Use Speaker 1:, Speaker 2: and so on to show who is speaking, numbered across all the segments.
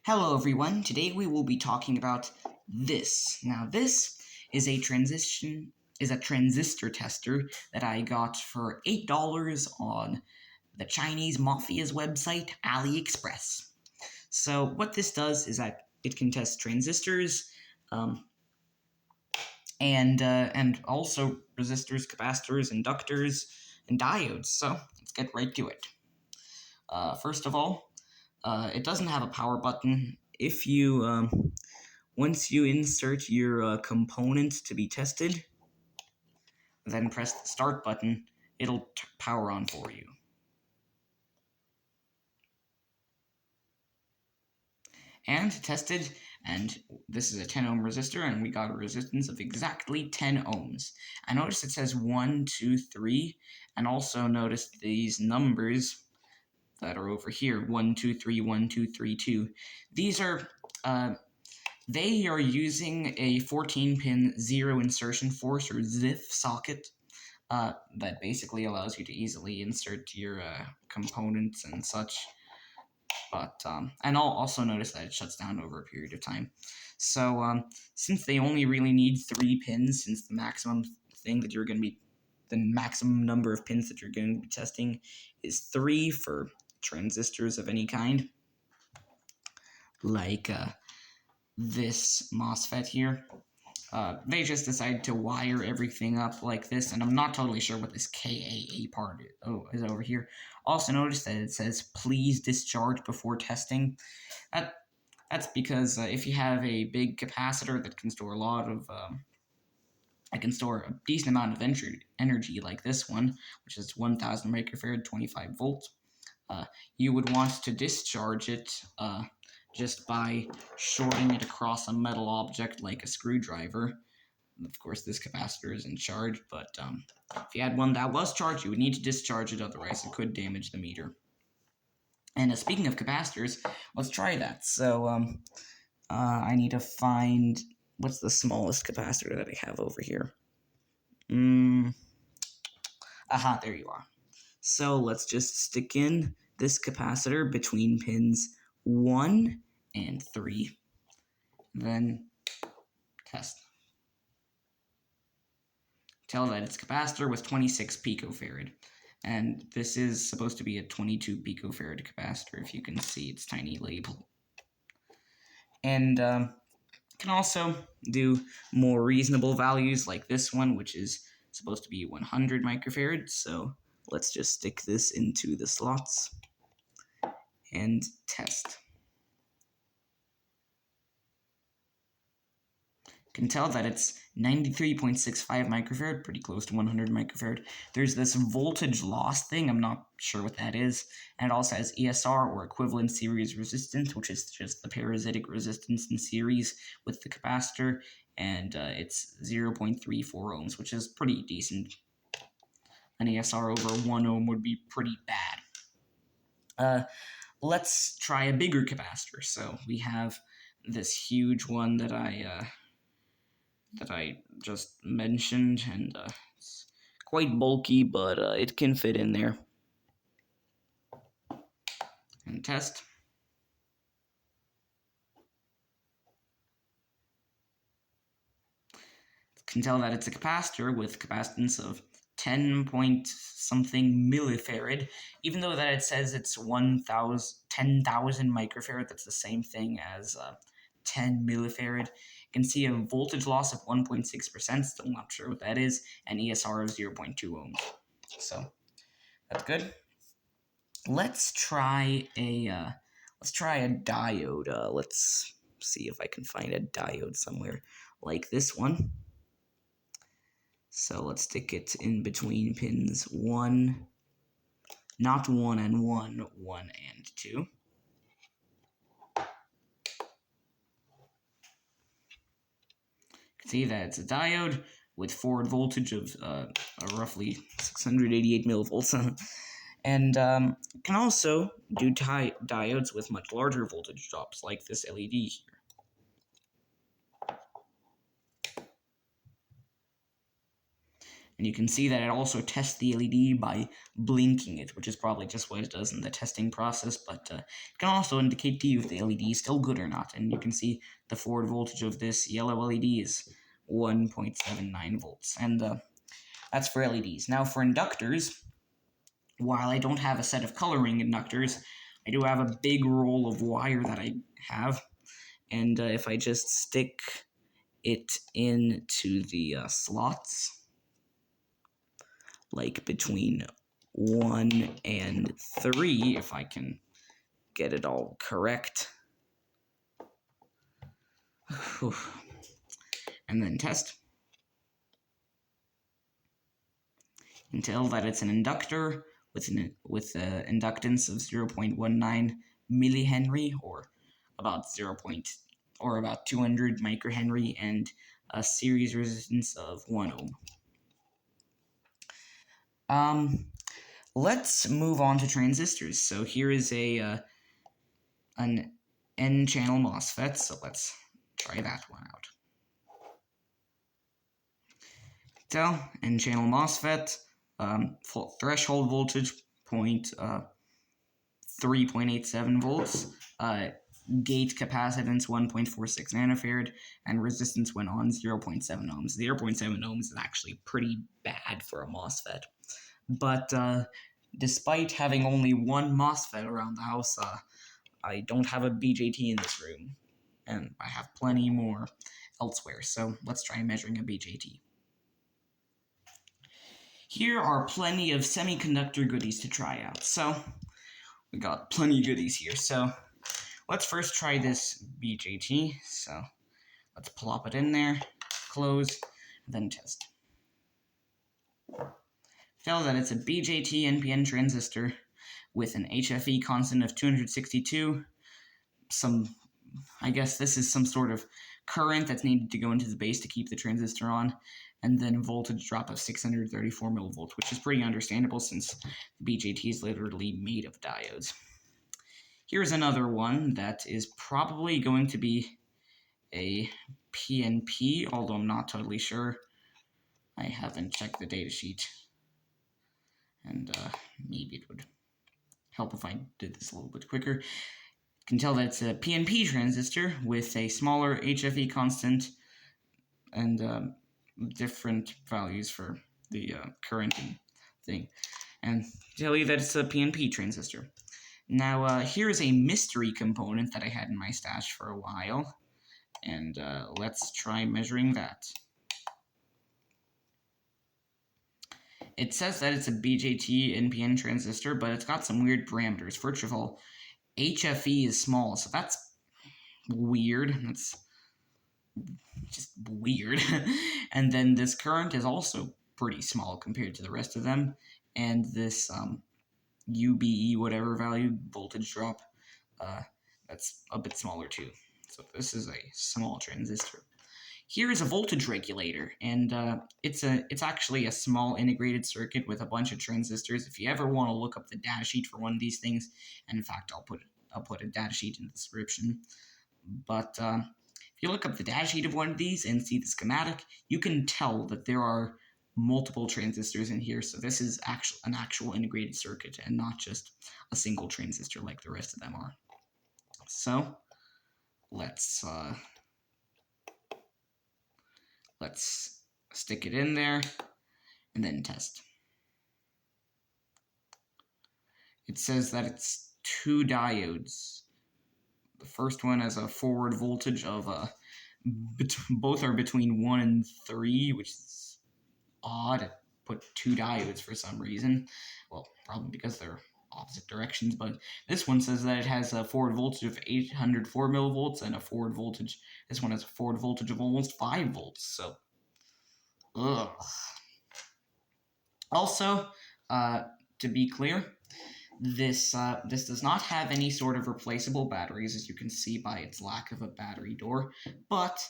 Speaker 1: Hello everyone, today we will be talking about this. Now this is a transistor tester that I got for $8 on the Chinese Mafia's website, AliExpress. So what this does is that it can test transistors, and also resistors, capacitors, inductors, and diodes. So let's get right to it. First of all, it doesn't have a power button. If you once you insert your component to be tested, then press the start button, it'll power on for you. And tested, and this is a 10 ohm resistor, and we got a resistance of exactly 10 ohms. I noticed it says 1, 2, 3, and also notice these numbers that are over here, 1, 2, 3, 1, 2, 3, 2. These are, they are using a 14-pin zero insertion force, or ZIF socket, that basically allows you to easily insert your components and such. But and I'll also notice that it shuts down over a period of time. So since they only really need 3 pins, since the maximum number of pins that you're going to be testing is 3 for transistors of any kind, like this MOSFET here. They just decided to wire everything up like this, and I'm not totally sure what this KAA part is over here. Also notice that it says, please discharge before testing. That's because if you have a big capacitor that can store a lot of, it can store a decent amount of energy like this one, which is 1000 microfarad, 25 volts, you would want to discharge it just by shorting it across a metal object like a screwdriver. Of course, this capacitor isn't charged, but if you had one that was charged, you would need to discharge it, otherwise it could damage the meter. And speaking of capacitors, let's try that. So I need to find, what's the smallest capacitor that I have over here? Aha, there you are. So let's just stick in this capacitor between pins 1 and 3. Then test. Tell that it's capacitor with 26 picofarad. And this is supposed to be a 22 picofarad capacitor, if you can see its tiny label. And can also do more reasonable values like this one, which is supposed to be 100 microfarad. So let's just stick this into the slots and test. Can tell that it's 93.65 microfarad, pretty close to 100 microfarad. There's this voltage loss thing, I'm not sure what that is, and it also has ESR, or equivalent series resistance, which is just the parasitic resistance in series with the capacitor, and it's 0.34 ohms, which is pretty decent. An ESR over 1 ohm would be pretty bad. Let's try a bigger capacitor. So we have this huge one that I just mentioned, and it's quite bulky, but it can fit in there. And test. Can tell that it's a capacitor with capacitance of 10 point something millifarad, even though that it says it's 10,000 microfarad. That's the same thing as 10 millifarad. You can see a voltage loss of 1.6%, still not sure what that is, and ESR of 0.2 ohms. So that's good. Let's try a diode. Let's see if I can find a diode somewhere like this one. So let's stick it in between pins 1, not 1 and 1, 1 and 2. See that it's a diode with forward voltage of roughly 688 millivolts. And can also do diodes with much larger voltage drops, like this LED here. And you can see that it also tests the LED by blinking it, which is probably just what it does in the testing process, but it can also indicate to you if the LED is still good or not. And you can see the forward voltage of this yellow LED is 1.79 volts. And that's for LEDs. Now for inductors, while I don't have a set of coloring inductors, I do have a big roll of wire that I have. And if I just stick it into the slots, like between 1 and 3, if I can get it all correct. And then test. You can tell that it's an inductor with an inductance of 0.19 millihenry, or about 200 microhenry, and a series resistance of 1 ohm. Let's move on to transistors. So here is an N-channel MOSFET, so let's try that one out. So, N-channel MOSFET, threshold voltage 3.87 volts, gate capacitance 1.46 nanofarad, and resistance when on 0.7 ohms. 0.7 ohms is actually pretty bad for a MOSFET. But despite having only one MOSFET around the house, I don't have a BJT in this room, and I have plenty more elsewhere, so let's try measuring a BJT. Here are plenty of semiconductor goodies to try out. So, we got plenty of goodies here. So, let's first try this BJT. So, let's plop it in there, close, then test. Tell that it's a BJT NPN transistor with an HFE constant of 262. I guess this is some sort of current that's needed to go into the base to keep the transistor on, and then a voltage drop of 634 millivolts, which is pretty understandable since the BJT is literally made of diodes. Here's another one that is probably going to be a PNP, although I'm not totally sure. I haven't checked the datasheet, and maybe it would help if I did this a little bit quicker. You can tell that it's a PNP transistor with a smaller HFE constant and different values for the current and thing. And tell you that it's a PNP transistor. Now, here's a mystery component that I had in my stash for a while, and let's try measuring that. It says that it's a BJT NPN transistor, but it's got some weird parameters. First of all, HFE is small, so that's weird. That's just weird. And then this current is also pretty small compared to the rest of them. And this UBE whatever value, voltage drop, that's a bit smaller too. So this is a small transistor. Here is a voltage regulator, and it's actually a small integrated circuit with a bunch of transistors. If you ever want to look up the datasheet for one of these things, and in fact I'll put a datasheet in the description. But if you look up the datasheet of one of these and see the schematic, you can tell that there are multiple transistors in here. So this is an actual integrated circuit and not just a single transistor like the rest of them are. So let's stick it in there and then test. It says that it's 2 diodes. The first one has a forward voltage of both are between 1 and 3, which is odd. It put 2 diodes for some reason. Well, probably because they're opposite directions, but this one says that it has a forward voltage of 804 millivolts and this one has a forward voltage of almost 5 volts, so ugh. Also, to be clear, this does not have any sort of replaceable batteries, as you can see by its lack of a battery door, but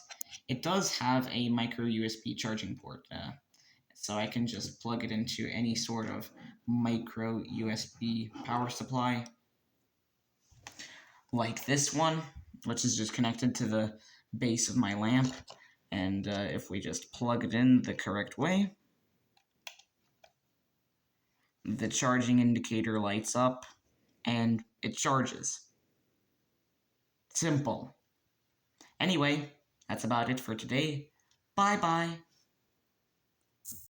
Speaker 1: it does have a micro USB charging port, so I can just plug it into any sort of micro USB power supply, like this one, which is just connected to the base of my lamp, and if we just plug it in the correct way, the charging indicator lights up, and it charges. Simple. Anyway, that's about it for today. Bye-bye.